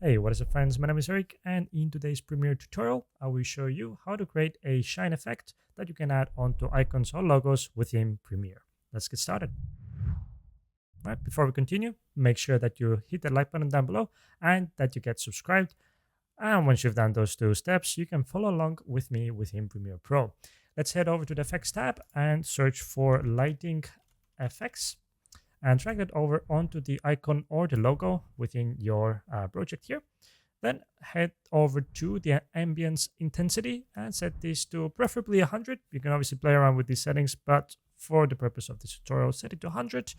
Hey, what is up friends? My name is Eric, and in today's Premiere tutorial, I will show you how to create a shine effect that you can add onto icons or logos within Premiere. Let's get started. Right, before we continue, make sure that you hit the like button down below and that you get subscribed. And once you've done those two steps, you can follow along with me within Premiere Pro. Let's head over to the Effects tab and search for Lighting Effects and drag it over onto the icon or the logo within your project here. Then head over to the ambience intensity and set this to preferably 100. You can obviously play around with these settings, but for the purpose of this tutorial, set it to 100.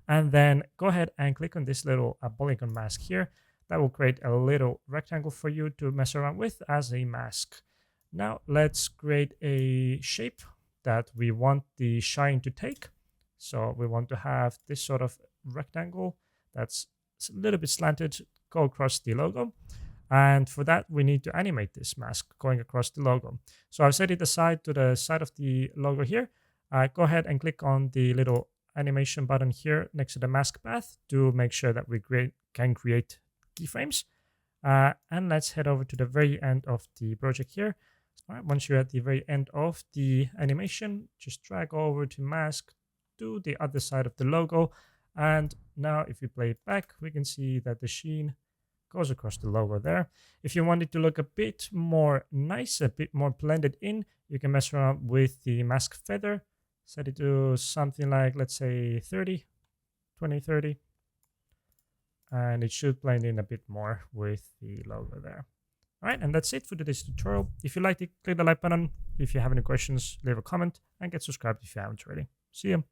And then go ahead and click on this little polygon mask here. That will create a little rectangle for you to mess around with as a mask. Now let's create a shape that we want the shine to take. So we want to have this sort of rectangle that's a little bit slanted, go across the logo. And for that, we need to animate this mask going across the logo. So I've set it aside to the side of the logo here. Go ahead and click on the little animation button here next to the mask path to make sure that we can create keyframes. And let's head over to the very end of the project here. All right, once you're at the very end of the animation, just drag over to mask to the other side of the logo. And now if we play it back, we can see that the sheen goes across the logo there. If you want it to look a bit more nice, a bit more blended in, you can mess around with the mask feather. Set it to something like, let's say 30, 20, 30. And it should blend in a bit more with the logo there. All right, and that's it for today's tutorial. If you liked it, click the like button. If you have any questions, leave a comment and get subscribed if you haven't already. See you.